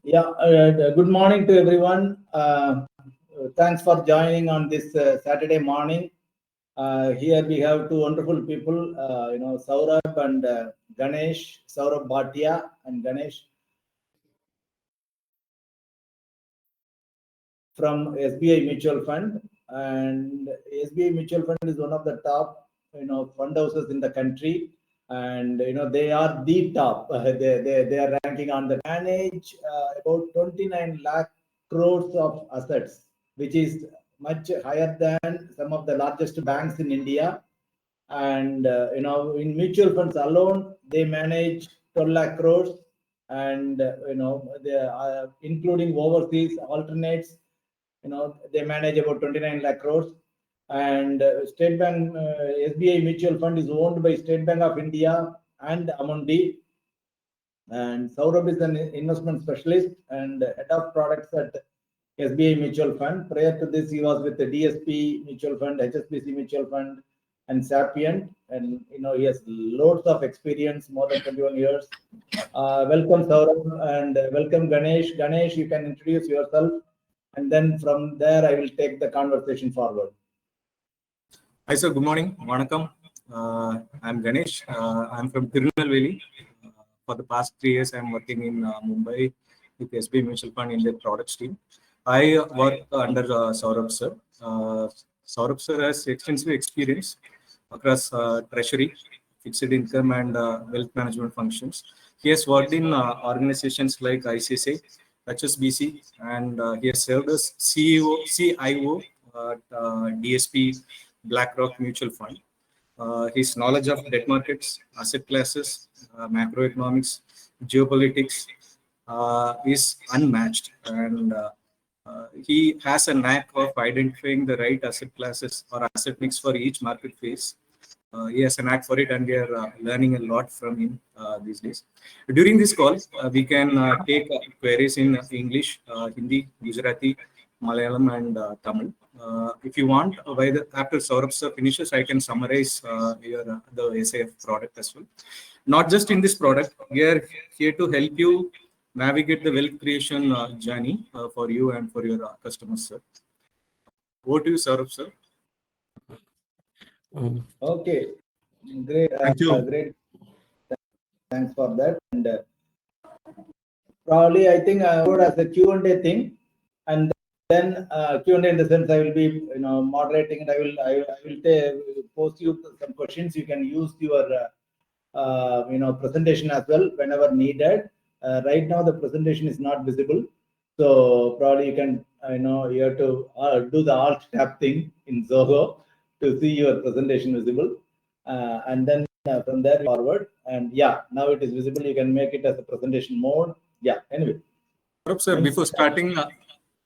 Good morning to everyone. Thanks for joining on this Saturday morning. Here we have two wonderful people, Saurabh and Ganesh, Saurabh Bhatia and Ganesh from SBI Mutual Fund. And SBI Mutual Fund is one of the top, fund houses in the country. And they are the top. They are ranking on the manage about 29 lakh crores of assets, which is much higher than some of the largest banks in India. And in mutual funds alone, they manage 12 lakh crores, and they are, including overseas alternates, they manage about 29 lakh crores. And State Bank, SBI Mutual Fund is owned by State Bank of India and Amundi. And Saurabh is an investment specialist and head of products at SBI Mutual Fund. Prior to this, he was with the DSP Mutual Fund, HSBC Mutual Fund, and Sapient. And he has loads of experience, more than 21 years. Welcome, Saurabh, and welcome, Ganesh. Ganesh, you can introduce yourself, and then from there, I will take the conversation forward. Hi, sir. Good morning. Vanakkam. I'm Ganesh. I'm from Tirunelveli. For the past 3 years, I'm working in Mumbai with SBI Mutual Fund in their products team. I work under Saurabh sir. Saurabh sir has extensive experience across treasury, fixed income, and wealth management functions. He has worked in organizations like ICICI, HSBC, and he has served as CIO at DSP BlackRock Mutual Fund. His knowledge of debt markets, asset classes, macroeconomics, geopolitics is unmatched, and he has a knack of identifying the right asset classes or asset mix for each market phase. He has a knack for it, and we are learning a lot from him these days. During this call, we can take queries in English, Hindi, Gujarati, Malayalam, and Tamil. If you want, after Saurabh sir finishes, I can summarize the SIF product as well. Not just in this product, we are here to help you navigate the wealth creation journey for you and for your customers, sir. Over to you, Saurabh sir. Okay, great. Thank you. Great. Thanks for that. And probably I think I would as a Q&A thing, and then Q&A in the sense I will be moderating, and I will post you some questions. You can use your presentation as well whenever needed. Right now the presentation is not visible, so probably you can you have to do the alt tab thing in Zoho to see your presentation visible, and then from there forward. And yeah, now it is visible. You can make it as a presentation mode. Yeah, anyway. Sir, before starting,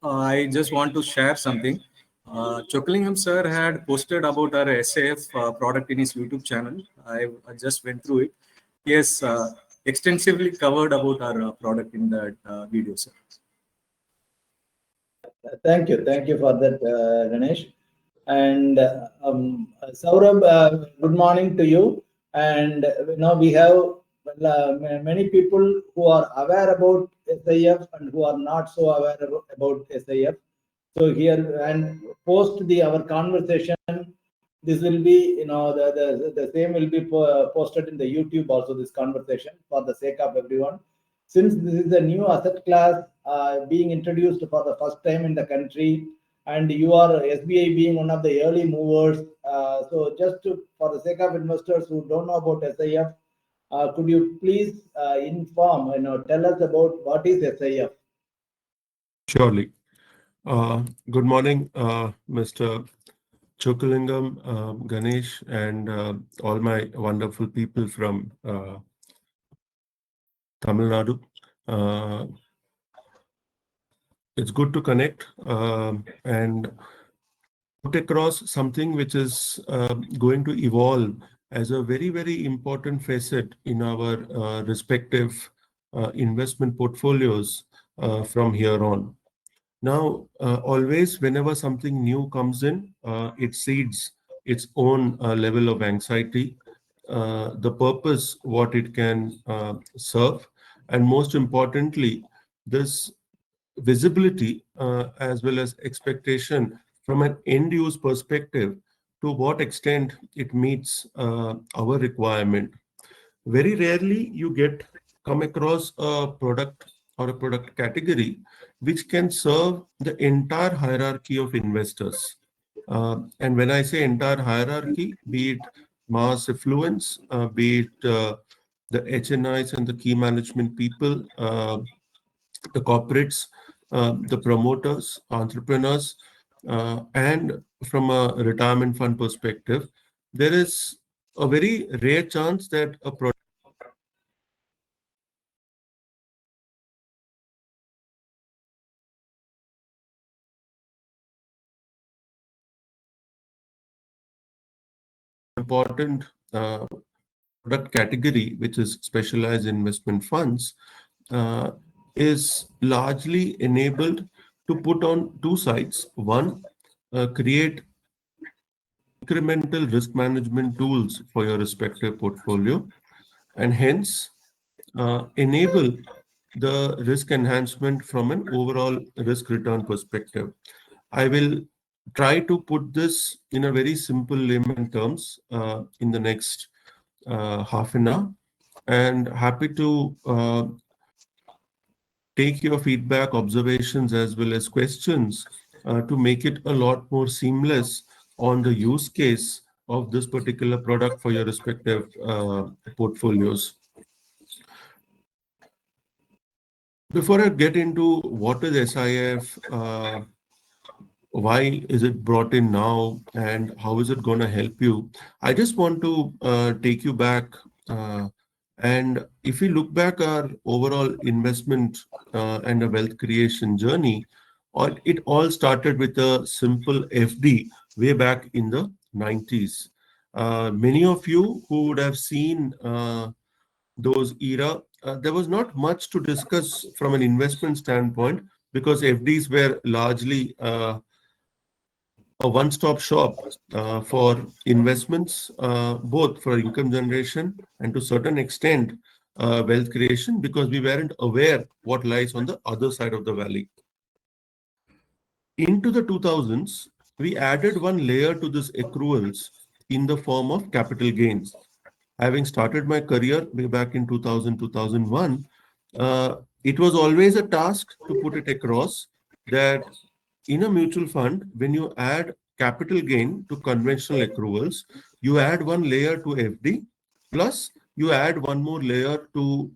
I just want to share something. Chokalingam sir had posted about our SIF product in his YouTube channel. I just went through it. He has extensively covered about our product in that video, sir. Thank you for that, Ganesh. And Saurabh, good morning to you. And we have many people who are aware about SIF and who are not so aware about SIF. So here, and post our conversation, this will be the same will be posted in the YouTube also, this conversation, for the sake of everyone. Since this is a new asset class being introduced for the first time in the country, and you are SBI being one of the early movers, so just for the sake of investors who don't know about SIF, could you please inform, tell us about what is SIF? Surely. Good morning, Mr. Chokalingam, Ganesh, and all my wonderful people from Tamil Nadu. It's good to connect and put across something which is going to evolve as a very, very important facet in our respective investment portfolios from here on. Now, always whenever something new comes in, it seeds its own level of anxiety, the purpose, what it can serve, and most importantly, this visibility as well as expectation from an end use perspective to what extent it meets our requirement. Very rarely you come across a product or a product category which can serve the entire hierarchy of investors. And when I say entire hierarchy, be it mass affluence, be it the HNIs and the key management people, the corporates, the promoters, entrepreneurs, and from a retirement fund perspective, there is a very rare chance that a product important product category, which is specialized investment funds, is largely enabled to put on two sides. One, create incremental risk management tools for your respective portfolio, and hence enable the risk enhancement from an overall risk return perspective. I will try to put this in a very simple layman terms in the next half an hour, and happy to take your feedback, observations, as well as questions to make it a lot more seamless on the use case of this particular product for your respective portfolios. Before I get into what is SIF, why is it brought in now, and how is it going to help you, I just want to take you back. And if we look back our overall investment and a wealth creation journey, it all started with a simple FD way back in the 90s. Many of you who would have seen those era, there was not much to discuss from an investment standpoint because FDs were largely a one-stop shop for investments, both for income generation and to certain extent wealth creation, because we weren't aware what lies on the other side of the valley. Into the 2000s, we added one layer to this accruals in the form of capital gains. Having started my career way back in 2000, 2001, it was always a task to put it across that in a mutual fund, when you add capital gain to conventional accruals, you add one layer to FD, plus you add one more layer to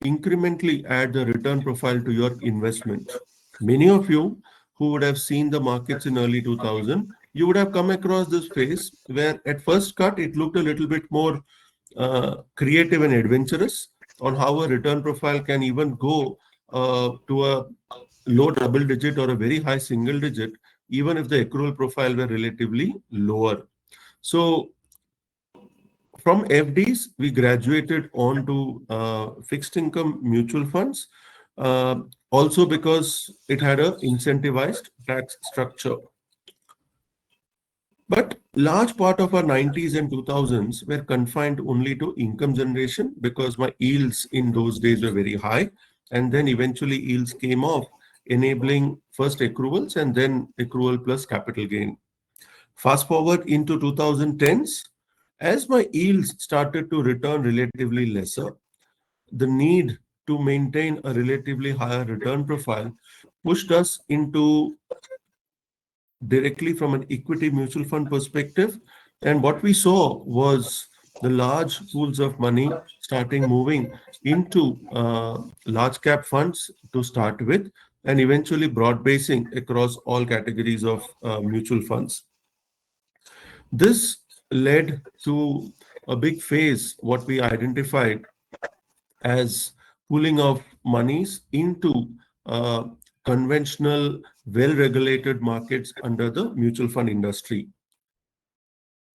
incrementally add the return profile to your investment. Many of you who would have seen the markets in early 2000, you would have come across this phase where at first cut, it looked a little bit more creative and adventurous on how a return profile can even go to a low double digit or a very high single digit, even if the accrual profile were relatively lower. So from FDs, we graduated on to fixed income mutual funds, also because it had a incentivized tax structure. But large part of our 90s and 2000s were confined only to income generation because my yields in those days were very high. And then eventually yields came off, enabling first accruals and then accrual plus capital gain. Fast forward into 2010s, as my yields started to return relatively lesser, the need to maintain a relatively higher return profile pushed us into directly from an equity mutual fund perspective. And what we saw was the large pools of money starting moving into large cap funds to start with, and eventually broad basing across all categories of mutual funds. This led to a big phase, what we identified as pooling of monies into conventional, well-regulated markets under the mutual fund industry.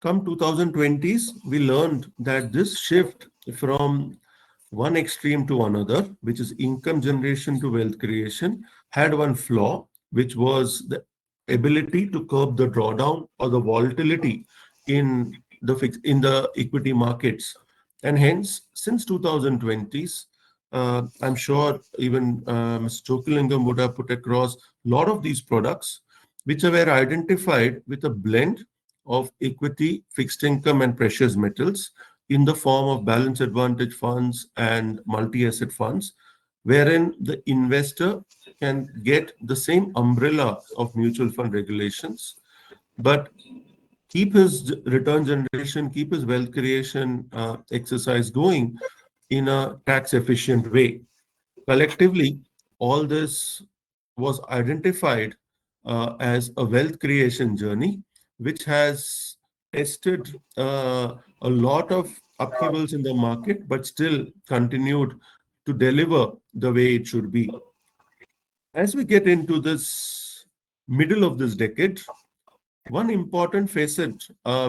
Come 2020s, we learned that this shift from one extreme to another, which is income generation to wealth creation, had one flaw, which was the ability to curb the drawdown or the volatility in the equity markets. And hence, since 2020s, I'm sure even Mr. Chokulingam would have put across a lot of these products, which were identified with a blend of equity, fixed income, and precious metals in the form of balance advantage funds and multi-asset funds, wherein the investor can get the same umbrella of mutual fund regulations, but keep his return generation, keep his wealth creation exercise going in a tax efficient way. Collectively, all this was identified as a wealth creation journey, which has tested a lot of upheavals in the market, but still continued to deliver the way it should be. As we get into this middle of this decade, one important facet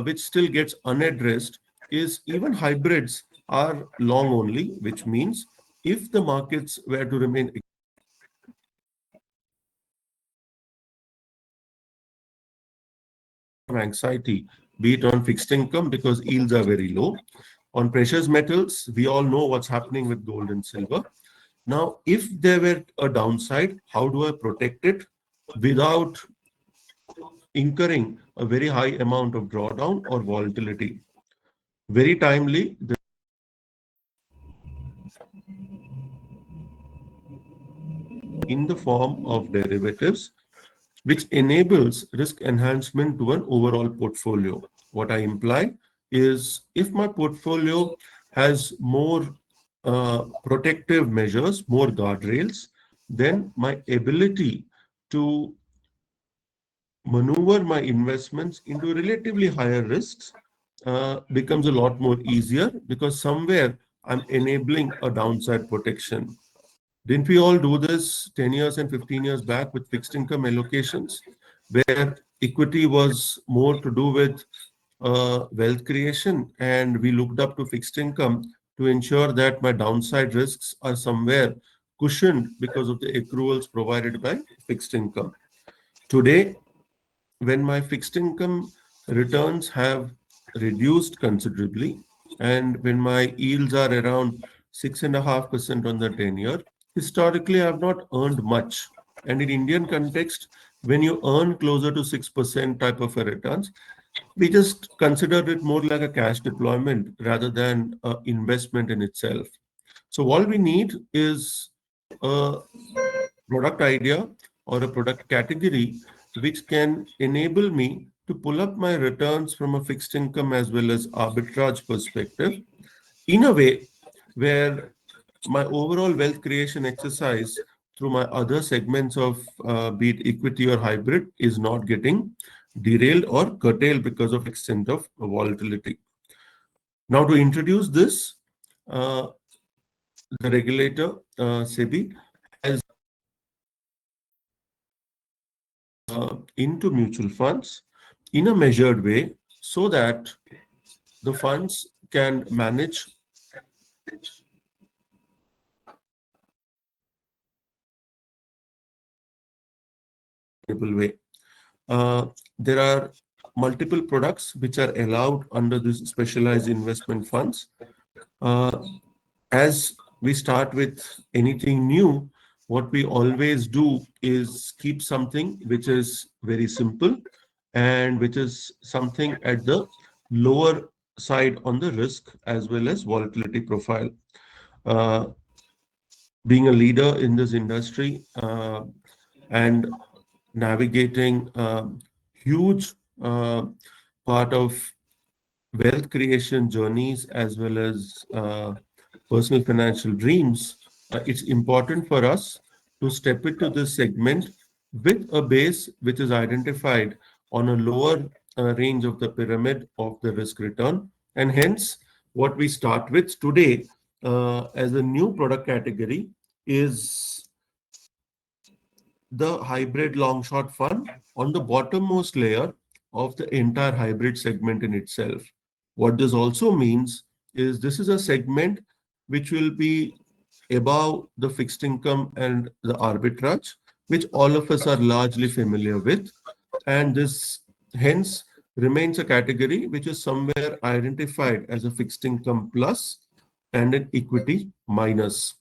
which still gets unaddressed is even hybrids are long only, which means if the markets were to remain anxiety, be it on fixed income because yields are very low. On precious metals, we all know what's happening with gold and silver. Now, if there were a downside, how do I protect it without incurring a very high amount of drawdown or volatility? Very timely, in the form of derivatives, which enables risk enhancement to an overall portfolio. What I imply is if my portfolio has more protective measures, more guardrails, then my ability to maneuver my investments into relatively higher risks becomes a lot more easier because somewhere I'm enabling a downside protection. Didn't we all do this 10 years and 15 years back with fixed income allocations, where equity was more to do with wealth creation, and we looked up to fixed income to ensure that my downside risks are somewhere cushioned because of the accruals provided by fixed income. Today, when my fixed income returns have reduced considerably, and when my yields are around 6.5% on the 10-year, historically I've not earned much. And in Indian context, when you earn closer to 6% type of a returns, we just consider it more like a cash deployment rather than an investment in itself. So all we need is a product idea or a product category which can enable me to pull up my returns from a fixed income as well as arbitrage perspective in a way where my overall wealth creation exercise through my other segments of be it equity or hybrid is not getting derailed or curtailed because of extent of volatility. Now, to introduce this, uh, the regulator, SEBI, has into mutual funds in a measured way so that the funds can manage in a way. There are multiple products which are allowed under this specialized investment funds. As we start with anything new, what we always do is keep something which is very simple and which is something at the lower side on the risk as well as volatility profile. Uh, Being a leader in this industry and navigating a huge part of wealth creation journeys as well as personal financial dreams, it's important for us to step into this segment with a base which is identified on a lower range of the pyramid of the risk return. And hence, what we start with today as a new product category is the hybrid long short fund on the bottommost layer of the entire hybrid segment in itself. What this also means is this is a segment which will be above the fixed income and the arbitrage, which all of us are largely familiar with. And this hence remains a category which is somewhere identified as a fixed income plus and an equity minus.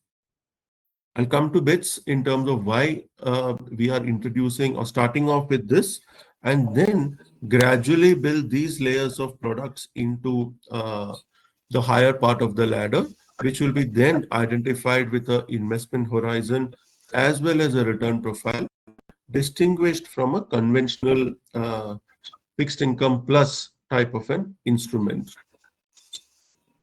I'll come to bits in terms of why we are introducing or starting off with this, and then gradually build these layers of products into the higher part of the ladder, which will be then identified with an investment horizon as well as a return profile, distinguished from a conventional fixed income plus type of an instrument.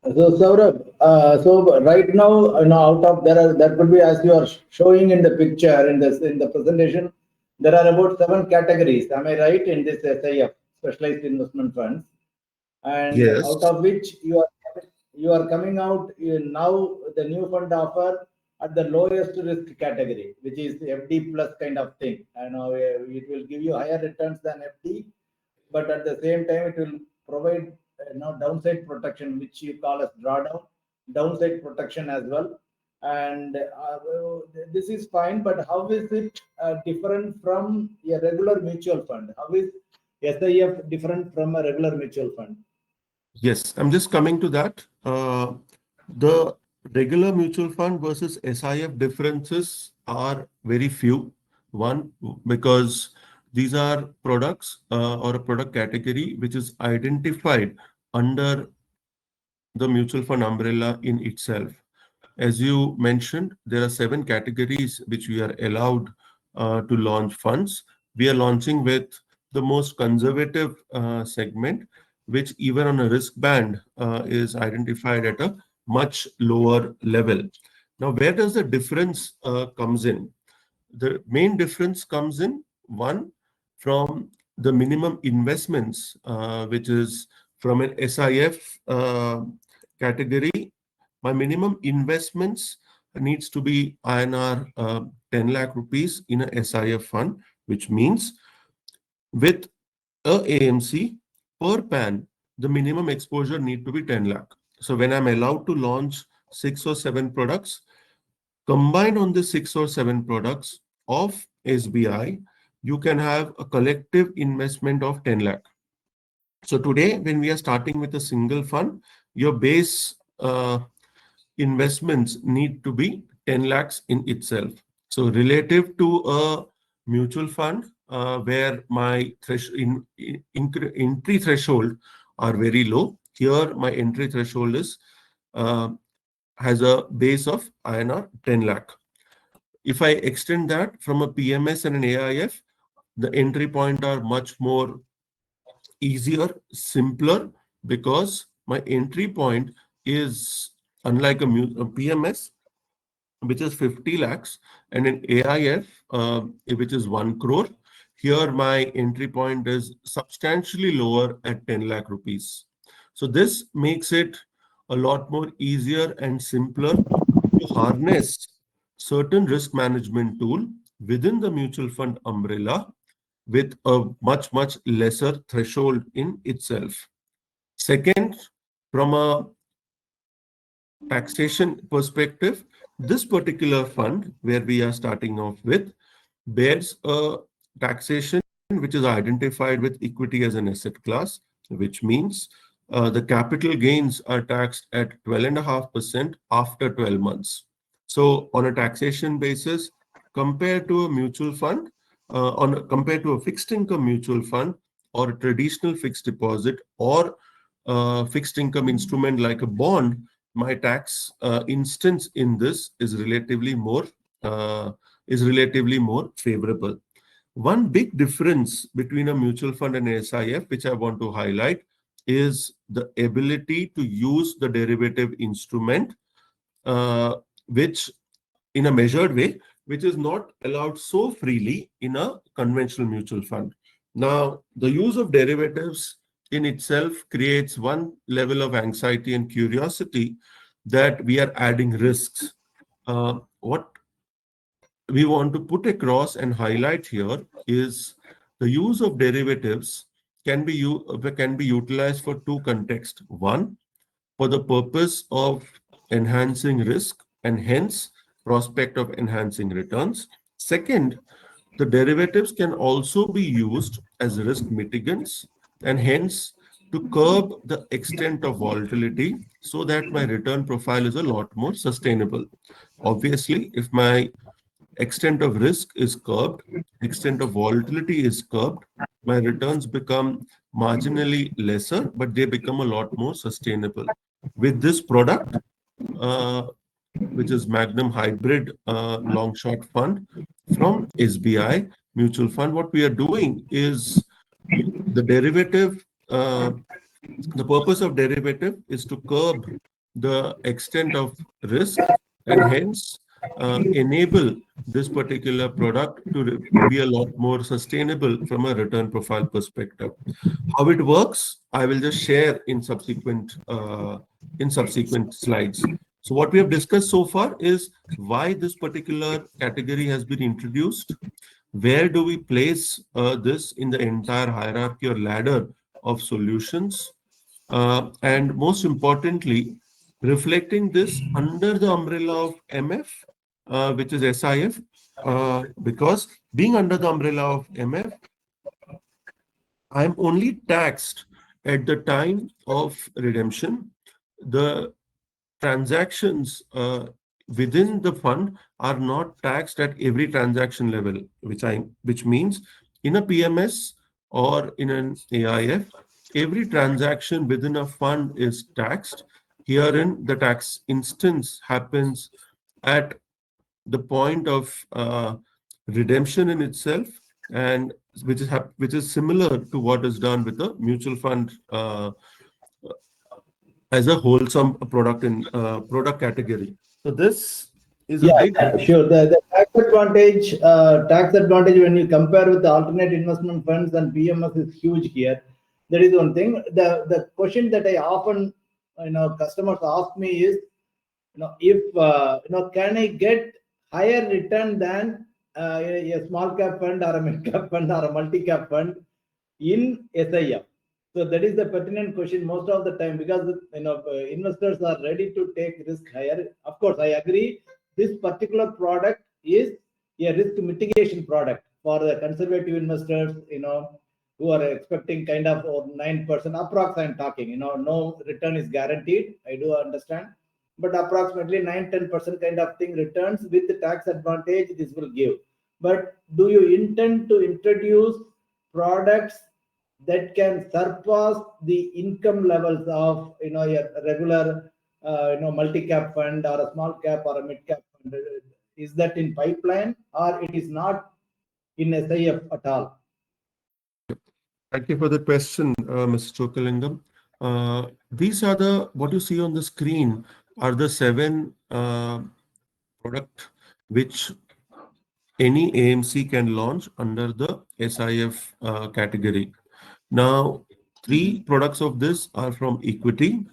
So Saurabh, so right now, out of there could be, as you are showing in the picture in the presentation, there are about 7 categories. Am I right in this SIF, specialized investment funds, and out Yes. of which you are coming out now the new fund offer at the lowest risk category, which is FD plus kind of thing. I know it will give you higher returns than FD, but at the same time it will provide downside protection, which you call as drawdown, downside protection as well. And this is fine, but how is it different from a regular mutual fund? How is SIF different from a regular mutual fund? Yes, I'm just coming to that. The regular mutual fund versus SIF differences are very few. One, because these are products or a product category which is identified under the mutual fund umbrella in itself. As you mentioned, there are 7 categories which we are allowed to launch funds. We are launching with the most conservative segment, which even on a risk band is identified at a much lower level. Now, where does the difference comes in? The main difference comes in, one, from the minimum investments, which is from an SIF category. My minimum investments needs to be INR 10 lakh rupees in a SIF fund, which means with a AMC per PAN, the minimum exposure need to be 10 lakh. So when I'm allowed to launch 6 or 7 products, combined on the 6 or 7 products of SBI, you can have a collective investment of 10 lakh. So today, when we are starting with a single fund, your base investments need to be 10 lakhs in itself. So relative to a mutual fund where my entry threshold are very low, here my entry threshold is has a base of INR 10 lakh. If I extend that from a PMS and an AIF, the entry point are much more easier, simpler, because my entry point is unlike a PMS, which is 50 lakhs, and an AIF, which is 1 crore. Here, my entry point is substantially lower at 10 lakh rupees. So this makes it a lot more easier and simpler to harness certain risk management tool within the mutual fund umbrella with a much, much lesser threshold in itself. Second, from a taxation perspective, this particular fund where we are starting off with bears a taxation which is identified with equity as an asset class, which means the capital gains are taxed at 12.5% after 12 months. So on a taxation basis, compared to a mutual fund, compared to a fixed income mutual fund or a traditional fixed deposit or fixed income instrument like a bond, my tax instance in this is relatively more favorable. One big difference between a mutual fund and a SIF, which I want to highlight, is the ability to use the derivative instrument, which in a measured way, which is not allowed so freely in a conventional mutual fund. Now, the use of derivatives in itself creates one level of anxiety and curiosity that we are adding risks. What we want to put across and highlight here is the use of derivatives can be utilized for 2 contexts. One, for the purpose of enhancing risk and hence prospect of enhancing returns. Second, the derivatives can also be used as risk mitigants and hence to to curb the extent of volatility so that my return profile is a lot more sustainable. Obviously, if my extent of risk is curbed, extent of volatility is curbed, my returns become marginally lesser, but they become a lot more sustainable. With this product, uh, which is Magnum Hybrid Long Short Fund from SBI Mutual Fund, what we are doing is the derivative. The purpose of derivative is to curb the extent of risk and hence enable this particular product to be a lot more sustainable from a return profile perspective. How it works, I will just share in subsequent slides. So what we have discussed so far is why this particular category has been introduced. Where do we place this in the entire hierarchy or ladder of solutions? And most importantly, reflecting this under the umbrella of MF, which is SIF, because being under the umbrella of MF, I'm only taxed at the time of redemption. The transactions within the fund are not taxed at every transaction level, which means in a PMS or in an AIF, every transaction within a fund is taxed. Herein, the tax instance happens at the point of redemption in itself, and which is similar to what is done with the mutual fund as a wholesome product in product category. So this is a Yeah, big sure. The tax advantage when you compare with the alternate investment funds and PMS is huge here. That is one thing. The question that I often, customers ask me is, if can I get higher return than a small cap fund or a mid cap fund or a multi cap fund in SIF? So that is the pertinent question most of the time, because investors are ready to take risk higher. Of course, I agree. This particular product is a risk mitigation product for the conservative investors, who are expecting kind of 9% approx. I'm talking, no return is guaranteed. I do understand, but approximately 9-10% kind of thing returns with the tax advantage this will give. But do you intend to introduce products that can surpass the income levels of a regular multi cap fund or a small cap or a mid cap fund? Is that in pipeline or it is not in SIF at all? Thank you for the question, Mr. Chokalingam. These are what you see on the screen are the 7 product which any AMC can launch under the SIF category. Now, 3 products of this are from equity,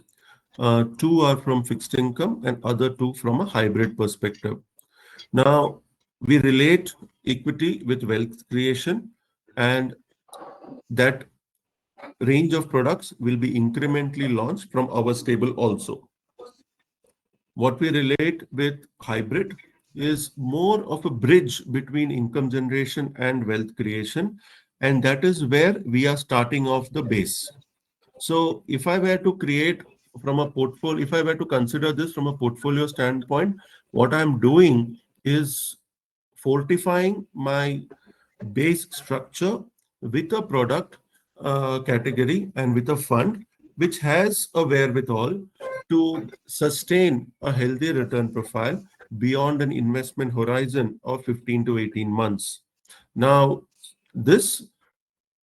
2 are from fixed income, and other 2 from a hybrid perspective. Now, we relate equity with wealth creation, and that range of products will be incrementally launched from our stable also. What we relate with hybrid is more of a bridge between income generation and wealth creation, and that is where we are starting off the base. So if I were to create from a portfolio, if I were to consider this from a portfolio standpoint, what I'm doing is fortifying my base structure with a product category and with a fund which has a wherewithal to sustain a healthy return profile beyond an investment horizon of 15 to 18 months. Now, this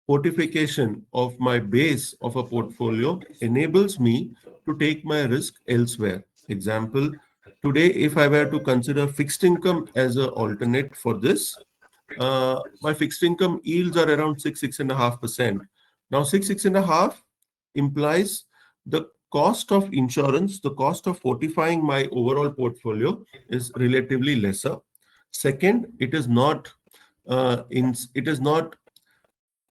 fortification of my base of a portfolio enables me to take my risk elsewhere. Example, today, if I were to consider fixed income as an alternate for this, my fixed income yields are around 6.5%. Now, 6.5 implies the cost of insurance, the cost of fortifying my overall portfolio is relatively lesser. Second, it is not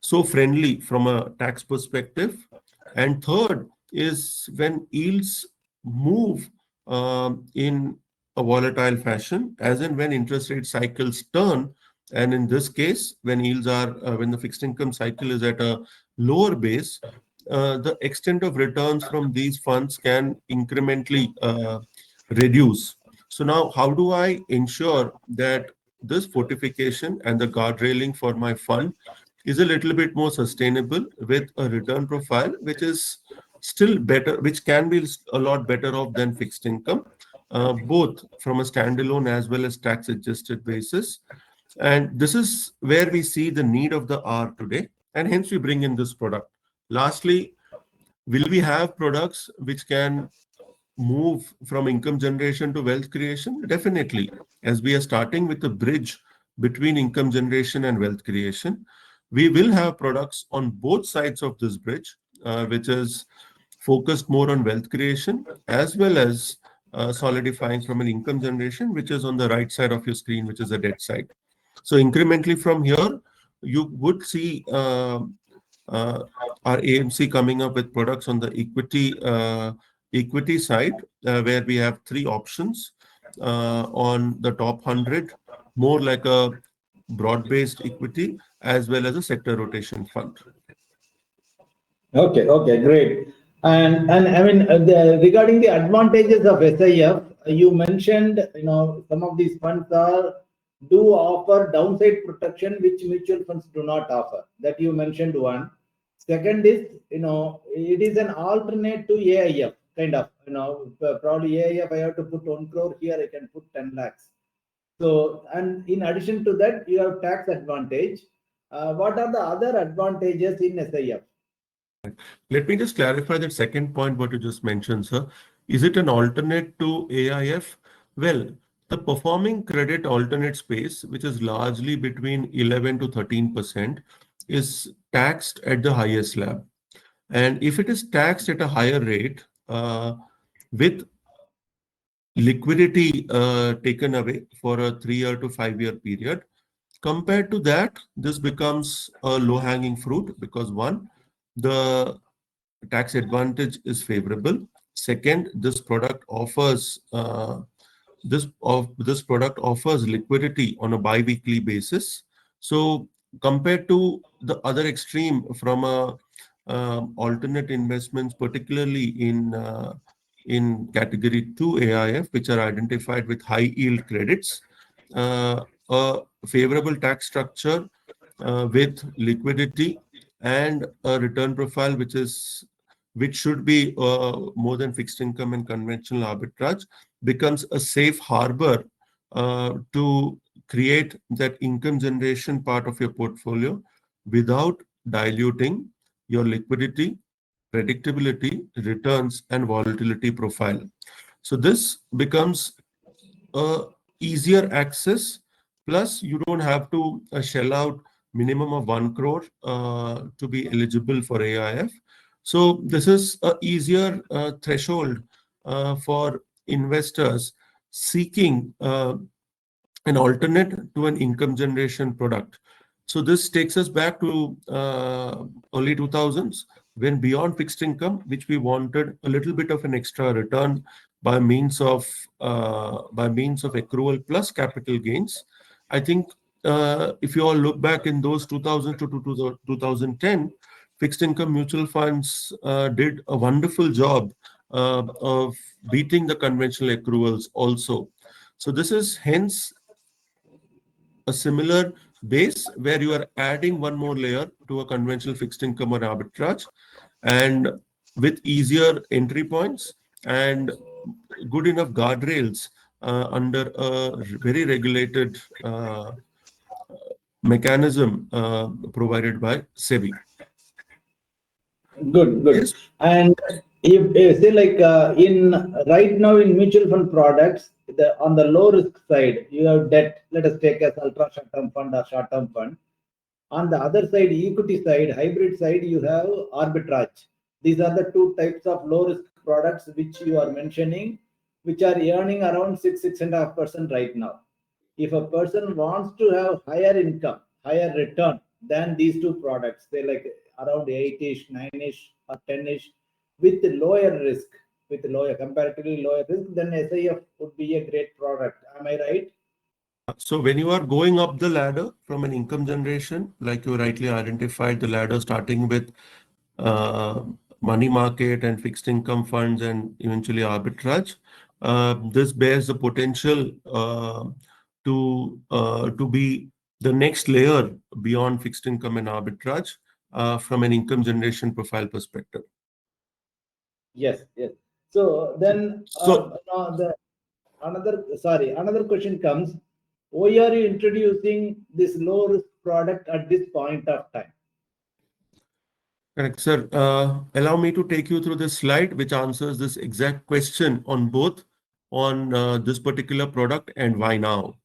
so friendly from a tax perspective. And third is when yields move in a volatile fashion, as in when interest rate cycles turn. And in this case, when yields are, when the fixed income cycle is at a lower base, the extent of returns from these funds can incrementally reduce. So now, how do I ensure that this fortification and the guardrailing for my fund is a little bit more sustainable with a return profile which is still better, which can be a lot better off than fixed income, both from a standalone as well as tax adjusted basis. And this is where we see the need of the hour today, and hence we bring in this product. Lastly, will we have products which can move from income generation to wealth creation? Definitely. As we are starting with a bridge between income generation and wealth creation, we will have products on both sides of this bridge, which is focused more on wealth creation as well as solidifying from an income generation, which is on the right side of your screen, which is the debt side. So incrementally from here, you would see our AMC coming up with products on the equity side, where we have three options on the top 100, more like a broad-based equity as well as a sector rotation fund. Okay, great. And I mean, regarding the advantages of SIF, you mentioned, some of these funds do offer downside protection, which mutual funds do not offer. That you mentioned one. Second is, it is an alternate to AIF, kind of, probably AIF, I have to put 1 crore here, I can put 10 lakhs. So, and in addition to that, you have tax advantage. What are the other advantages in SIF? Let me just clarify that second point what you just mentioned, sir. Is it an alternate to AIF? Well, the performing credit alternate space, which is largely between 11 to 13%, is taxed at the highest slab. And if it is taxed at a higher rate, with liquidity taken away for a 3-year to 5-year period, compared to that, this becomes a low-hanging fruit because one, the tax advantage is favorable. Second, this product offers this product offers liquidity on a bi-weekly basis. So compared to the other extreme from a alternate investments, particularly in category 2 AIF, which are identified with high yield credits, a favorable tax structure with liquidity and a return profile which should be more than fixed income and conventional arbitrage becomes a safe harbor to create that income generation part of your portfolio without diluting your liquidity, predictability, returns, and volatility profile. So this becomes a easier access. Plus, you don't have to shell out minimum of 1 crore to be eligible for AIF. So this is a easier threshold for investors seeking an alternate to an income generation product. So this takes us back to early 2000s, when beyond fixed income, which we wanted a little bit of an extra return by means of accrual plus capital gains. I think if you all look back in those 2000 to 2010, fixed income mutual funds did a wonderful job of beating the conventional accruals also. So this is hence a similar base where you are adding one more layer to a conventional fixed income or arbitrage, and with easier entry points and good enough guardrails under a very regulated mechanism provided by SEBI. Good. Yes. And if say like in right now in mutual fund products, on the low risk side, you have debt. Let us take as ultra short term fund or short term fund. On the other side, equity side, hybrid side, you have arbitrage. These are the two types of low risk products which you are mentioning, which are earning around 6.5% right now. If a person wants to have higher income, higher return than these two products, they like around 8ish, 9ish, or 10ish, with comparatively lower risk, then SIF would be a great product. Am I right? So when you are going up the ladder from an income generation, like you rightly identified, the ladder starting with money market and fixed income funds and eventually arbitrage. This bears the potential to be the next layer beyond fixed income and arbitrage from an income generation profile perspective. Yes, yes. So then, another question comes: why are you introducing this low risk product at this point of time? Correct, sir. Allow me to take you through this slide, which answers this exact question on both on this particular product and why now.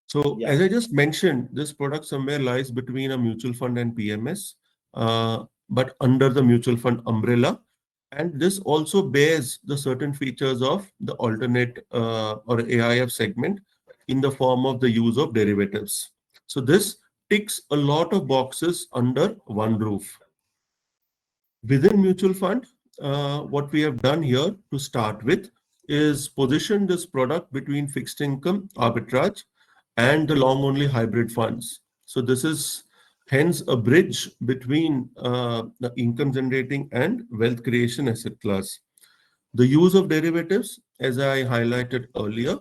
So, Yeah. as I just mentioned, this product somewhere lies between a mutual fund and PMS, but under the mutual fund umbrella. And this also bears the certain features of the alternate or AIF segment in the form of the use of derivatives. So, this ticks a lot of boxes under one roof. Within mutual fund, what we have done here to start with is position this product between fixed income arbitrage and the long only hybrid funds. So this is hence a bridge between the income generating and wealth creation asset class. The use of derivatives, as I highlighted earlier,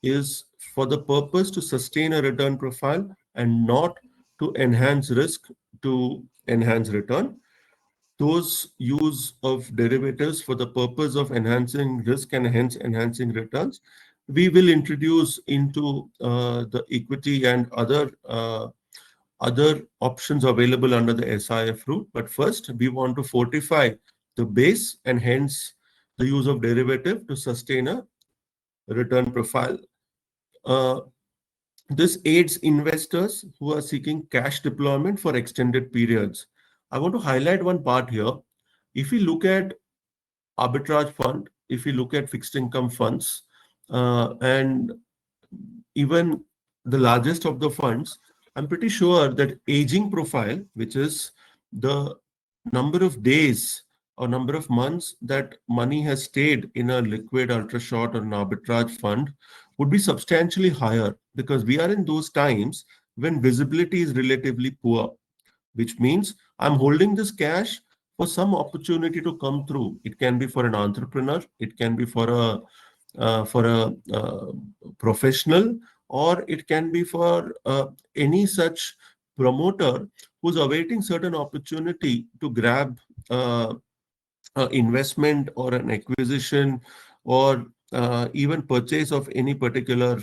is for the purpose to sustain a return profile and not to enhance risk to enhance return. Those use of derivatives for the purpose of enhancing risk and hence enhancing returns, we will introduce into the equity and other options available under the SIF route. But first, we want to fortify the base and hence the use of derivative to sustain a return profile. This aids investors who are seeking cash deployment for extended periods. I want to highlight one part here. If we look at arbitrage fund, if we look at fixed income funds, and even the largest of the funds, I'm pretty sure that aging profile, which is the number of days or number of months that money has stayed in a liquid ultra short or an arbitrage fund, would be substantially higher because we are in those times when visibility is relatively poor, which means I'm holding this cash for some opportunity to come through. It can be for an entrepreneur, it can be for a professional, or it can be for any such promoter who's awaiting certain opportunity to grab investment or an acquisition or even purchase of any particular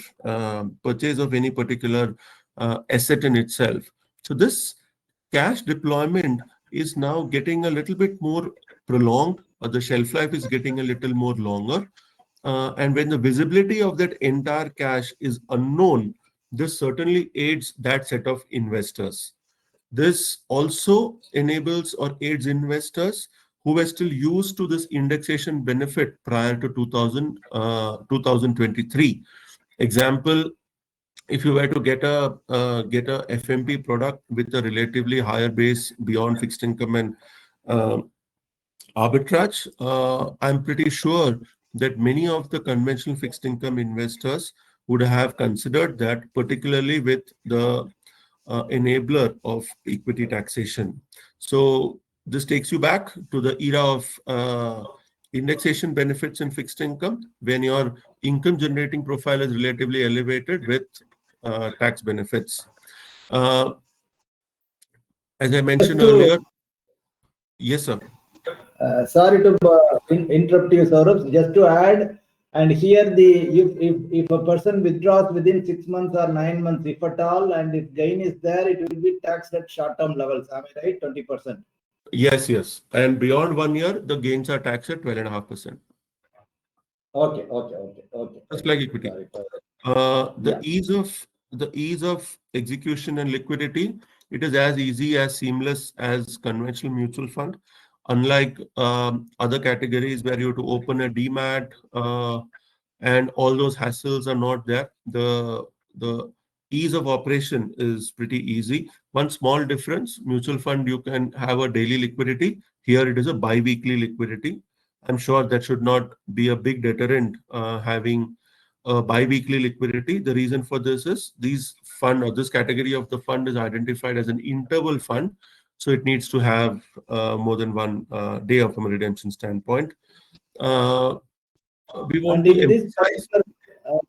asset in itself. So this cash deployment is now getting a little bit more prolonged, or the shelf life is getting a little more longer. And when the visibility of that entire cash is unknown, this certainly aids that set of investors. This also enables or aids investors who were still used to this indexation benefit prior to 2023. Example, if you were to get a FMP product with a relatively higher base beyond fixed income and arbitrage, I'm pretty sure that many of the conventional fixed income investors would have considered that, particularly with the enabler of equity taxation. So this takes you back to the era of indexation benefits in fixed income when your income generating profile is relatively elevated with tax benefits. As I mentioned earlier, yes, sir. Sorry to interrupt you, Saurabh. Just to add, and here if a person withdraws within 6 months or 9 months, if at all, and if gain is there, it will be taxed at short-term levels. Am I right? 20%. Yes, yes. And beyond 1 year, the gains are taxed at 12.5%. Okay. Just like equity. The ease of execution and liquidity, it is as easy as seamless as conventional mutual fund. Unlike other categories where you have to open a demat and all those hassles are not there. The ease of operation is pretty easy. One small difference: mutual fund you can have a daily liquidity. Here it is a bi-weekly liquidity. I'm sure that should not be a big deterrent having bi-weekly liquidity. The reason for this is this category of the fund is identified as an interval fund, So it needs to have more than one day from a redemption standpoint. We want And to in this emphasize. particular,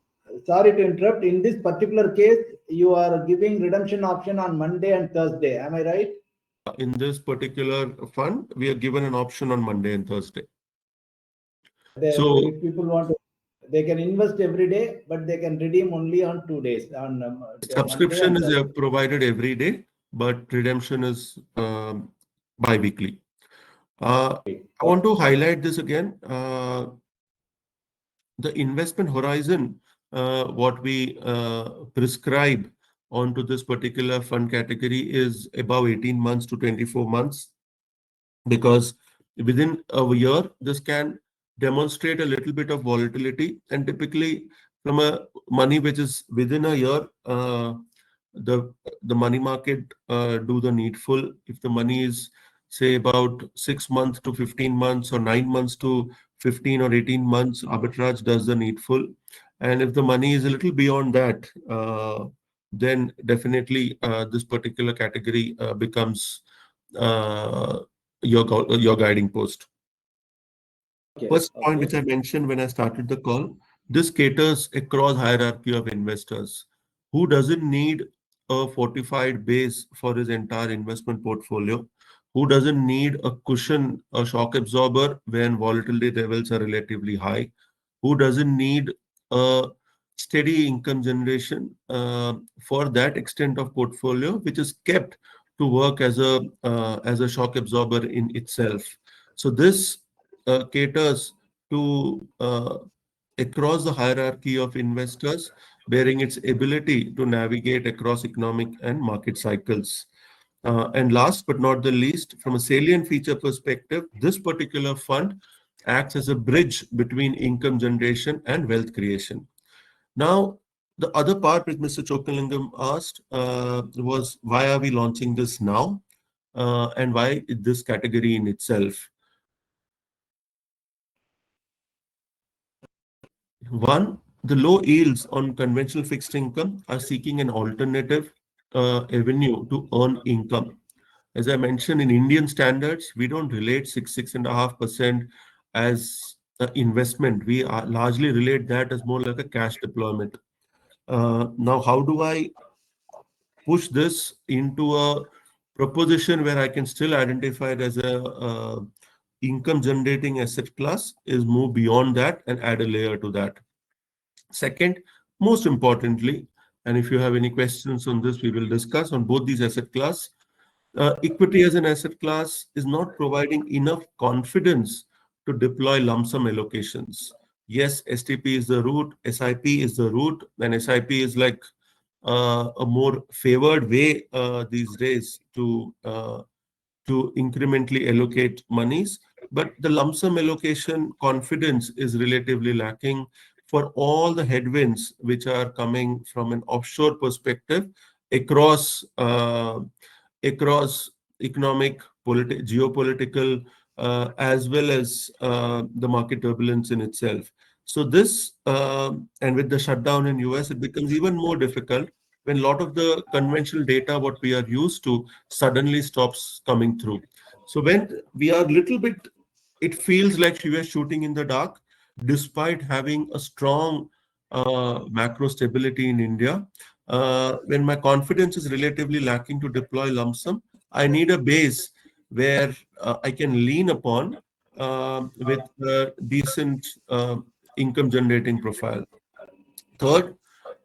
sorry to interrupt, in this particular case, you are giving redemption option on Monday and Thursday. Am I right? In this particular fund, we are given an option on Monday and Thursday. So If people want to, they can invest every day, but they can redeem only on 2 days, on Monday subscription and is Thursday. provided every day, but redemption is bi-weekly. I want to highlight this again. The investment horizon, what we prescribe onto this particular fund category is above 18 months to 24 months, because within a year, this can demonstrate a little bit of volatility. And typically, from a money which is within a year, the money market do the needful. If the money is, say, about 6 months to 15 months or 9 months to 15 or 18 months, arbitrage does the needful. And if the money is a little beyond that, then definitely this particular category becomes your guiding post. Okay. First point which Okay. I mentioned when I started the call, this caters across hierarchy of investors. Who doesn't need a fortified base for his entire investment portfolio? Who doesn't need a cushion, a shock absorber when volatility levels are relatively high? Who doesn't need a steady income generation for that extent of portfolio, which is kept to work as a shock absorber in itself? So this caters to across the hierarchy of investors, bearing its ability to navigate across economic and market cycles. And last but not the least, from a salient feature perspective, this particular fund acts as a bridge between income generation and wealth creation. Now, the other part which Mr. Chokalingam asked was, why are we launching this now? And why this category in itself? One, the low yields on conventional fixed income are seeking an alternative avenue to earn income. As I mentioned, in Indian standards, we don't relate 6.5% as an investment. We largely relate that as more like a cash deployment. Now, how do I push this into a proposition where I can still identify it as a income generating asset class? Is move beyond that and add a layer to that. Second, most importantly, and if you have any questions on this, we will discuss on both these asset class. Equity as an asset class is not providing enough confidence to deploy lump sum allocations. Yes, STP is the route, SIP is the route, and SIP is like a more favored way these days to incrementally allocate monies. But the lump sum allocation confidence is relatively lacking for all the headwinds which are coming from an offshore perspective across across economic, geopolitical, as well as the market turbulence in itself. So this, and with the shutdown in US, it becomes even more difficult when a lot of the conventional data, what we are used to, suddenly stops coming through. So when we are a little bit, it feels like we were shooting in the dark, despite having a strong macro stability in India. When my confidence is relatively lacking to deploy lump sum, I need a base where I can lean upon with a decent income generating profile. Third,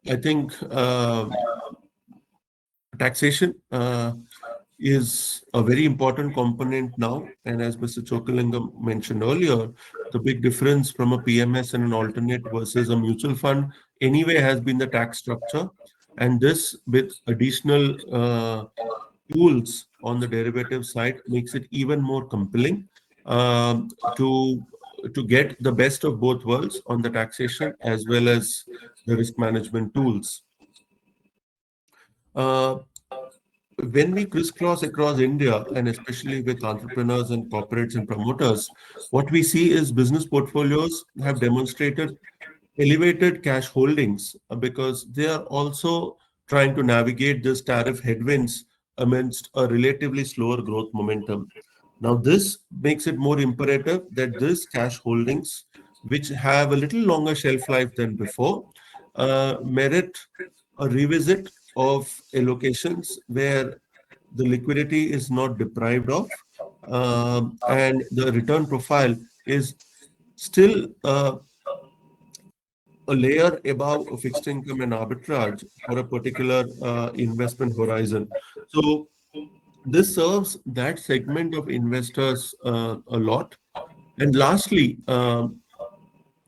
I think taxation is a very important component now. And as Mr. Chokalingam mentioned earlier, the big difference from a PMS and an alternate versus a mutual fund anyway has been the tax structure. And this, with additional tools on the derivative side, makes it even more compelling to get the best of both worlds on the taxation as well as the risk management tools. Uh, when we crisscross across India, and especially with entrepreneurs and corporates and promoters, what we see is business portfolios have demonstrated elevated cash holdings because they are also trying to navigate this tariff headwinds amidst a relatively slower growth momentum. Now, this makes it more imperative that these cash holdings, which have a little longer shelf life than before, merit a revisit of allocations where the liquidity is not deprived of, and the return profile is still a layer above a fixed income and arbitrage for a particular investment horizon. So this serves that segment of investors a lot. And lastly,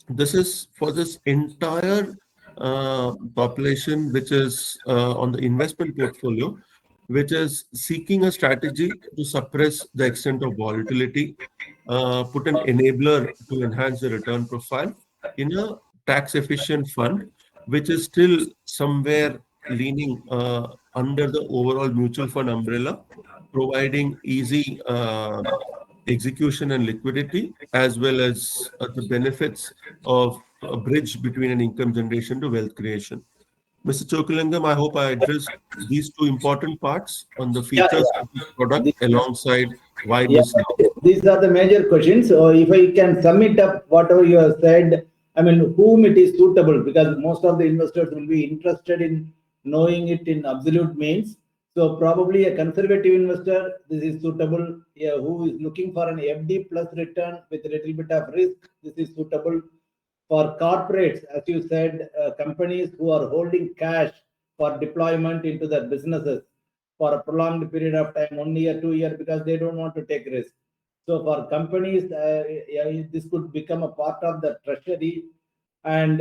this is for this entire population, which is on the investment portfolio, which is seeking a strategy to suppress the extent of volatility, put an enabler to enhance the return profile in a tax efficient fund, which is still somewhere leaning under the overall mutual fund umbrella, providing easy execution and liquidity, as well as the benefits of a bridge between an income generation to wealth creation. Mr. Chokalingam, I hope I addressed these two important parts on the Yeah, features of this product yeah. alongside why Yeah, this now. these are the major questions. So if I can sum it up, whatever you have said, I mean, whom it is suitable, because most of the investors will be interested in knowing it in absolute means. So probably a conservative investor, this is suitable. Yeah, who is looking for an FD plus return with a little bit of risk, this is suitable. For corporates, as you said, companies who are holding cash for deployment into their businesses for a prolonged period of time, 1 year, 2 years, because they don't want to take risk. So for companies, this could become a part of the treasury, and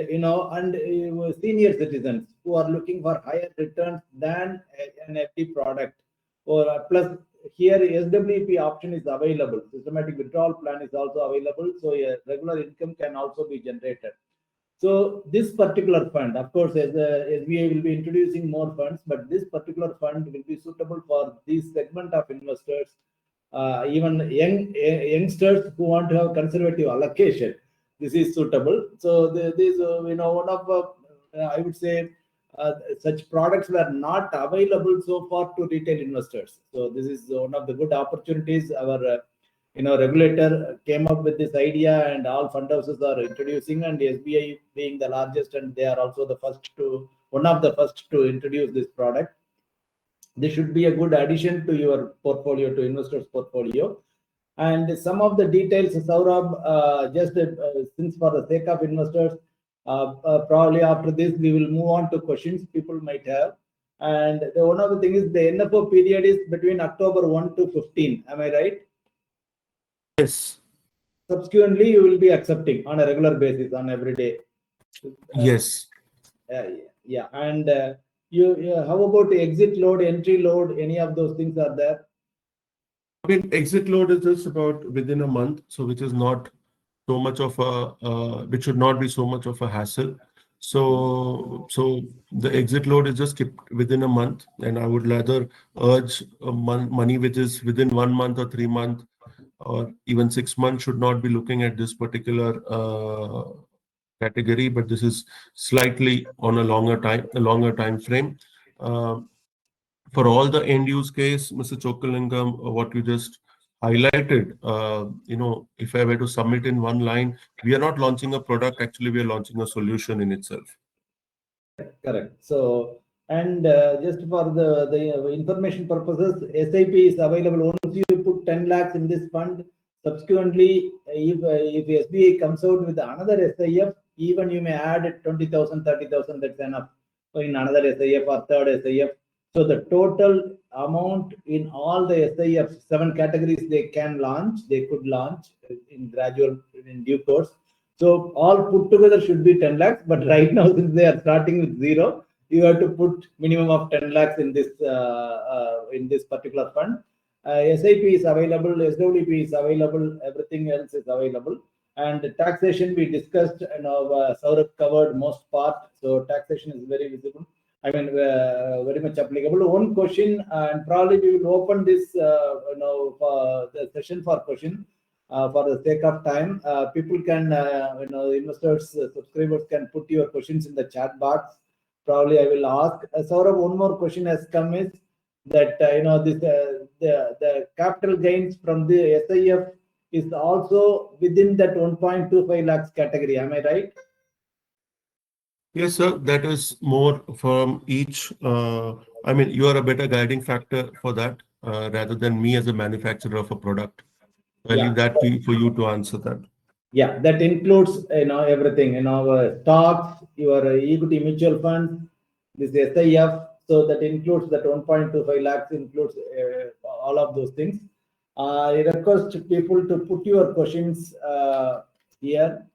senior citizens who are looking for higher returns than an FD product, or plus here SWP option is available. Systematic withdrawal plan is also available, so a regular income can also be generated. So this particular fund, of course, as SBI will be introducing more funds, but this particular fund will be suitable for this segment of investors, even youngsters who want to have conservative allocation. This is suitable. So this, one of I would say such products were not available so far to retail investors. So this is one of the good opportunities. Our regulator came up with this idea, and all fund houses are introducing, and SBI being the largest, and they are also one of the first to introduce this product. This should be a good addition to your portfolio, to investors' portfolio. And some of the details, Saurabh, just since for the sake of investors, probably after this we will move on to questions people might have. And one of the things is the NFO period is between October 1 to 15. Am I right? Yes. Subsequently, you will be accepting on a regular basis on every day. Yes. Yeah. And how about exit load, entry load? Any of those things are there? I mean, exit load is just about within a month, so which is not so much of which should not be so much of a hassle. So the exit load is just kept within a month, and I would rather urge money which is within 1 month or 3 months or even 6 months should not be looking at this particular category, but this is slightly on a longer time frame. For all the end use case, Mr. Chokalingam, what you just highlighted, if I were to sum it in one line, we are not launching a product, actually we are launching a solution in itself. Correct. So, and just for the information purposes, SIP is available. Once you put 10 lakhs in this fund, subsequently, if SBI comes out with another SIF, even you may add 20,000, 30,000, that's enough. So in another SIF or third SIF. So the total amount in all the SIFs, 7 categories they could launch in due course. So all put together should be 10 lakhs, but right now since they are starting with zero, you have to put minimum of 10 lakhs in this particular fund. SIP is available, SWP is available, everything else is available. And taxation we discussed, Saurabh covered most part. So taxation is very visible. I mean, very much applicable. One question, and probably we will open this, for the session for question. For the sake of time, people can, investors, subscribers can put your questions in the chat box. Probably I will ask. Saurabh, one more question has come is, that this the capital gains from the SIF is also within that 1.25 lakhs category. Am I right? Yes, sir. That is more from each. I mean, you are a better guiding factor for that rather than me as a manufacturer of a product. I leave that for you to answer that. Yeah, that includes everything, stocks, your equity mutual funds, this SIF. So that includes that 1.25 lakhs, includes all of those things. I request people to put your questions here.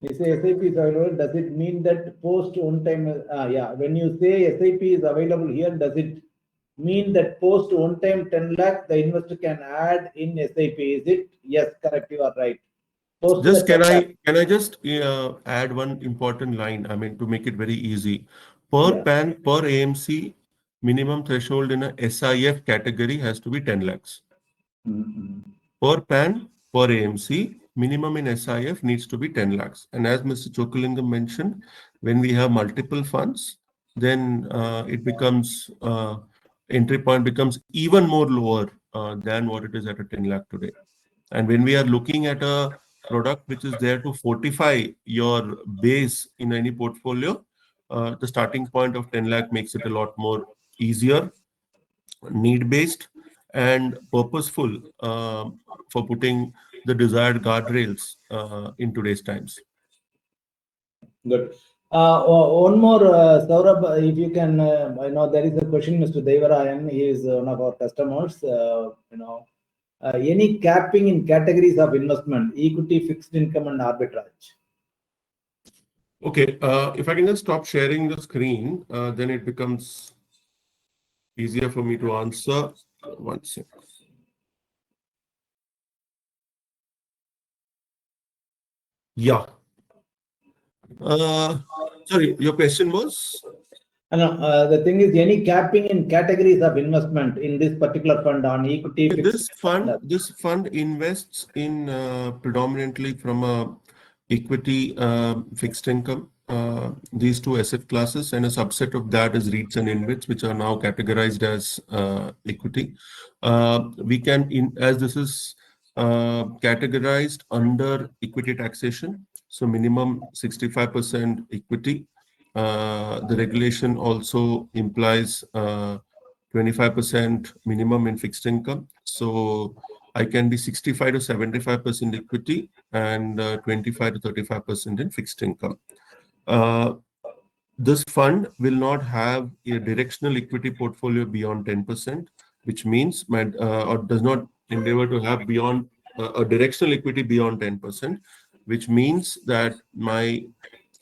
You say SIP is available, does it mean that post one time? Yeah, when you say SIP is available here, does it mean that post one time 10 lakh the investor can add in SIP? Is it? Yes, correct. You are right. Post Just the 10 lakh. can I just add one important line? I mean, to make it very easy. Per Yeah. PAN, per AMC, minimum threshold in a SIF category has to be 10 lakhs. Per PAN, per AMC, minimum in SIF needs to be 10 lakhs. And as Mr. Chokalingam mentioned, when we have multiple funds, then it becomes entry point becomes even more lower than what it is at a 10 lakh today. And when we are looking at a product which is there to fortify your base in any portfolio, the starting point of 10 lakh makes it a lot more easier, need-based, and purposeful for putting the desired guardrails in today's times. Good. One more, Saurabh, if you can, I know there is a question, Mr. Devarayan, he is one of our customers, any capping in categories of investment, equity, fixed income, and arbitrage? Okay, if I can just stop sharing the screen, then it becomes easier for me to answer. One second. Yeah. Sorry, your question was? No, the thing is, any capping in categories of investment in this particular fund on equity? This fund invests in predominantly from a equity, fixed income, these two asset classes, and a subset of that is REITs and InvITs, which are now categorized as equity. We can, as this is categorized under equity taxation, so minimum 65% equity. The regulation also implies 25% minimum in fixed income. So I can be 65 to 75% equity and 25 to 35% in fixed income. This fund will not have a directional equity portfolio beyond 10%, which means or does not endeavor to have beyond a directional equity beyond 10%, which means that my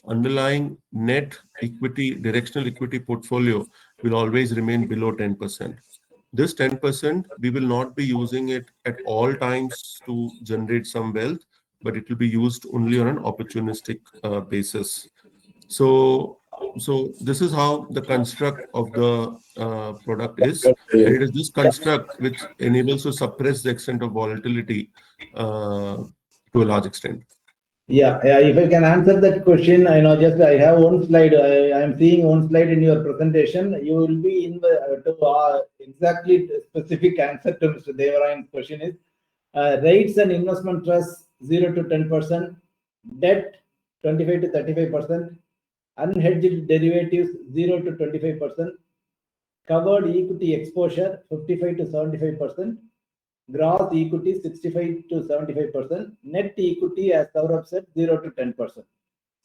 underlying net equity, directional equity portfolio will always remain below 10%. This 10%, we will not be using it at all times to generate some wealth, but it will be used only on an opportunistic basis. So this is how the construct of the product is. And it is this construct which enables to suppress the extent of volatility to a large extent. Yeah, if I can answer that question, I have one slide. I am seeing one slide in your presentation. You will be in the exactly specific answer to Mr. Devarayan's question is rates and investment trust 0 to 10%, debt 25 to 35%, unhedged derivatives 0 to 25%, covered equity exposure 55 to 75%. Gross equity 65 to 75%, net equity, as Saurabh said, 0 to 10%.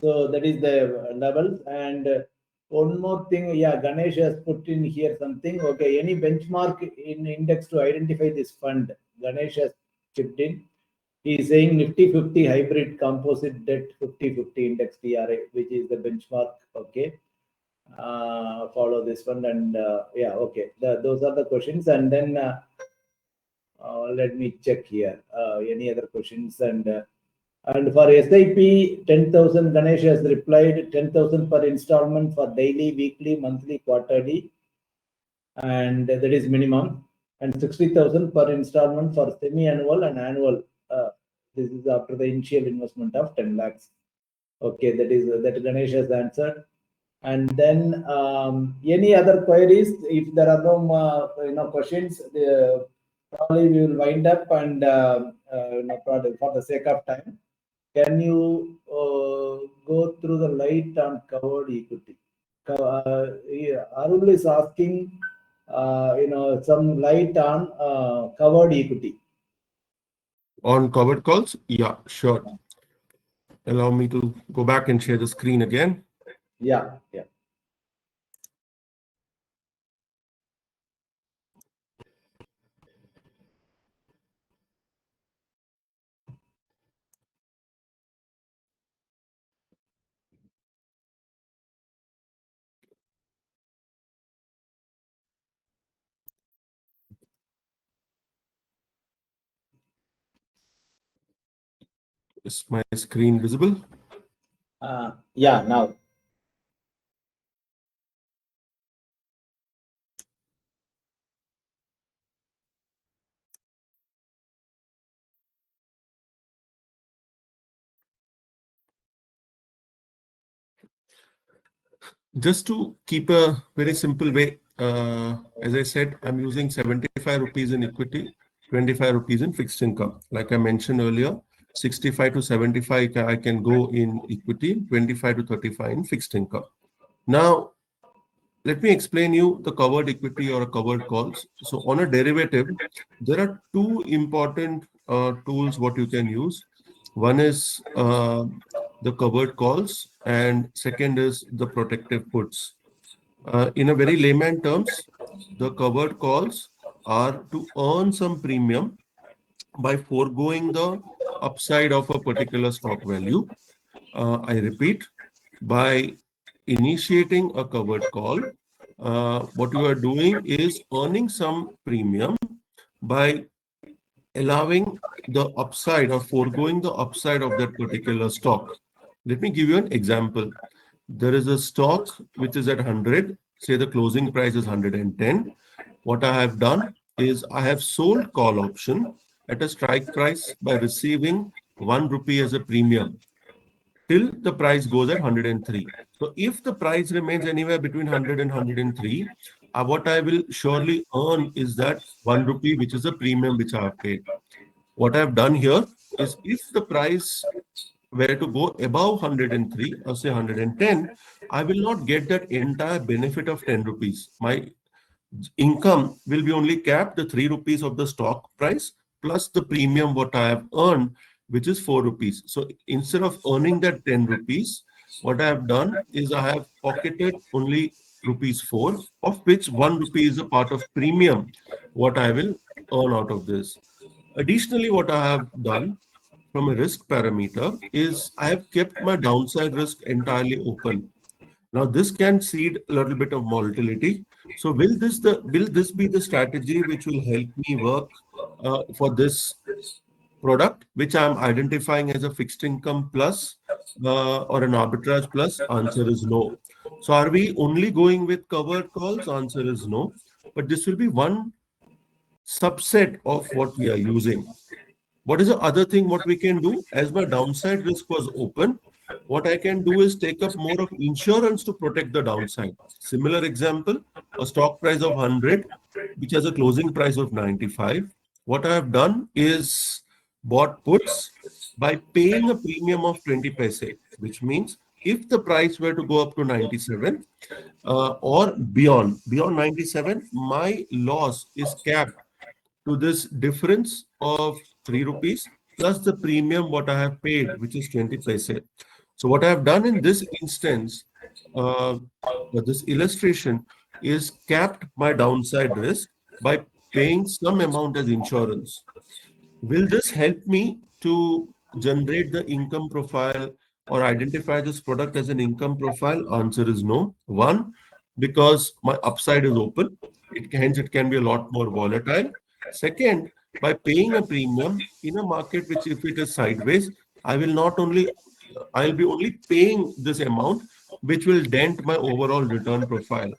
So that is the levels. And one more thing, Ganesh has put in here something. Okay, any benchmark in index to identify this fund? Ganesh has chipped in. He is saying Nifty 50 hybrid composite debt 50-50 index TRA, which is the benchmark. Okay, follow this one, and okay, those are the questions. And then let me check here. Any other questions? And for SIP 10,000, Ganesh has replied 10,000 per installment for daily, weekly, monthly, quarterly, and that is minimum. And 60,000 per installment for semi-annual and annual. This is after the initial investment of 10 lakhs. Okay, that Ganesh has answered. And then any other queries? If there are no questions, probably we will wind up and probably for the sake of time, can you go through the light on covered equity? Arul is asking, some light on covered equity. On covered calls? Yeah, sure. Allow me to go back and share the screen again. Yeah. Is my screen visible? Yeah, now. Just to keep a very simple way, as I said, I'm using 75 rupees in equity, 25 rupees in fixed income. Like I mentioned earlier, 65 to 75 I can go in equity, 25 to 35 in fixed income. Now, let me explain you the covered equity or covered calls. So on a derivative, there are two important tools what you can use. One is the covered calls, and second is the protective puts. In a very layman terms, the covered calls are to earn some premium by foregoing the upside of a particular stock value. I repeat, by initiating a covered call, what you are doing is earning some premium by allowing the upside or foregoing the upside of that particular stock. Let me give you an example. There is a stock which is at 100, say the closing price is 110. What I have done is I have sold call option at a strike price by receiving 1 rupee as a premium till the price goes at 103. So if the price remains anywhere between 100 and 103, what I will surely earn is that 1 rupee, which is a premium which I have paid. What I have done here is if the price were to go above 103 or say 110, I will not get that entire benefit of 10 rupees. My income will be only capped the 3 rupees of the stock price plus the premium what I have earned, which is 4 rupees. So instead of earning that 10 rupees, what I have done is I have pocketed only rupees 4, of which 1 rupee is a part of premium, what I will earn out of this. Additionally, what I have done from a risk parameter is I have kept my downside risk entirely open. Now this can seed a little bit of volatility. So will this be the strategy which will help me work for this product, which I'm identifying as a fixed income plus or an arbitrage plus? Answer is no. So are we only going with covered calls? Answer is no. But this will be one subset of what we are using. What is the other thing what we can do? As my downside risk was open, what I can do is take up more of insurance to protect the downside. Similar example, a stock price of 100, which has a closing price of 95. What I have done is bought puts by paying a premium of 20 paise, which means if the price were to go up to 97 or beyond 97, my loss is capped to this difference of 3 rupees plus the premium what I have paid, which is 20 paise. So what I have done in this instance, this illustration is capped my downside risk by paying some amount as insurance. Will this help me to generate the income profile or identify this product as an income profile? Answer is no. One, because my upside is open. Hence, it can be a lot more volatile. Second, by paying a premium in a market which, if it is sideways, I will not only, I'll be only paying this amount, which will dent my overall return profile.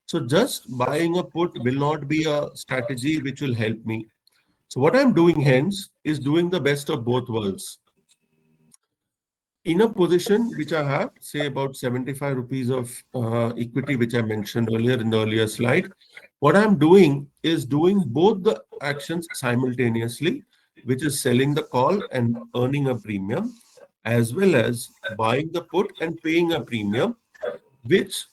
So just buying a put will not be a strategy which will help me. So what I'm doing hence is doing the best of both worlds. in a position which I have, say about 75 rupees of equity, which I mentioned earlier in the earlier slide, what I'm doing is doing both the actions simultaneously, which is selling the call and earning a premium, as well as buying the put and paying a premium, which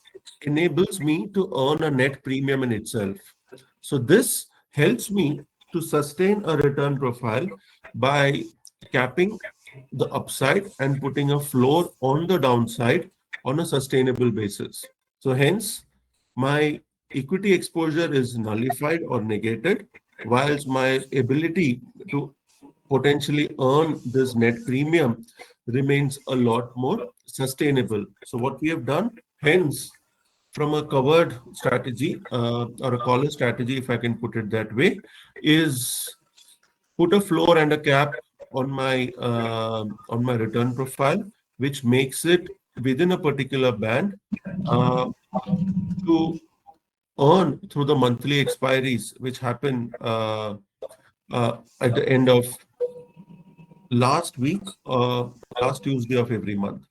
enables me to earn a net premium in itself. So this helps me to sustain a return profile by capping the upside and putting a floor on the downside on a sustainable basis. So hence, my equity exposure is nullified or negated, whilst my ability to potentially earn this net premium remains a lot more sustainable. So what we have done, hence, from a covered strategy or a collar strategy, if I can put it that way, is put a floor and a cap on my return profile, which makes it within a particular band uh, to earn through the monthly expiries, which happen at the end of last week, last Tuesday of every month.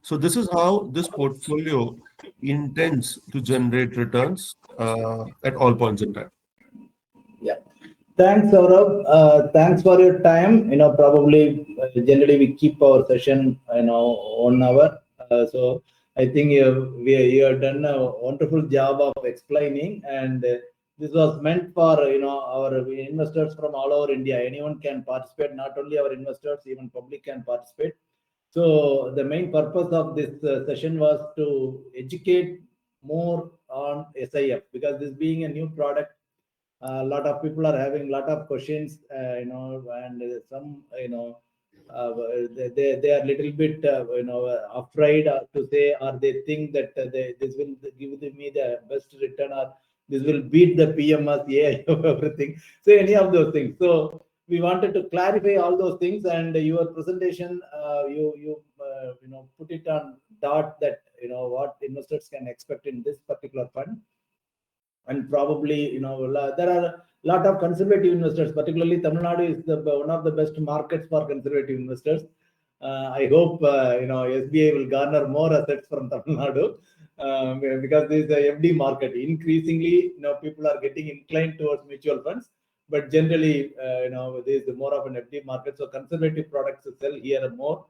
So this is how this portfolio intends to generate returns at all points in time. Yeah. Thanks, Saurabh. Thanks for your time. Probably generally we keep our session, 1 hour. So I think you have done a wonderful job of explaining, and this was meant for our investors from all over India. Anyone can participate. Not only our investors, even public can participate. So the main purpose of this session was to educate more on SIF, because this being a new product, a lot of people are having a lot of questions, and some, they are little bit, afraid to say, or they think that this will give me the best return, or this will beat the PMS, AI, everything. So any of those things. So we wanted to clarify all those things, and your presentation, put it on dot that what investors can expect in this particular fund. And probably there are a lot of conservative investors, particularly Tamil Nadu is one of the best markets for conservative investors. I hope SBI will garner more assets from Tamil Nadu, because this is a FD market. Increasingly, people are getting inclined towards mutual funds, but generally, this is more of an FD market, so conservative products sell here more.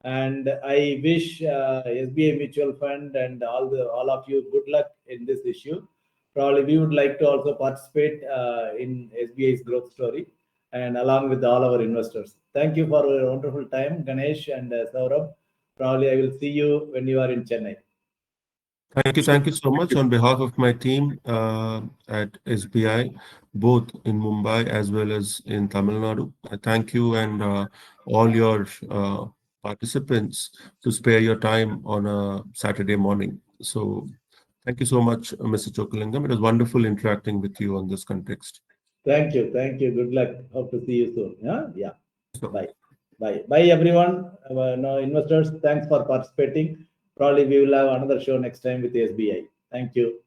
And I wish SBI mutual fund and all of you good luck in this issue. Probably we would like to also participate in SBI's growth story, and along with all our investors. Thank you for your wonderful time, Ganesh and Saurabh. Probably I will see you when you are in Chennai. Thank you so much on behalf of my team at SBI, both in Mumbai as well as in Tamil Nadu. Thank you and all your participants to spare your time on a Saturday morning. So thank you so much, Mr. Chokalingam. It was wonderful interacting with you on this context. Thank you. Thank you. Good luck. Hope to see you soon. Yeah. So, Bye. Bye, everyone. Investors, thanks for participating. Probably we will have another show next time with SBI. Thank you.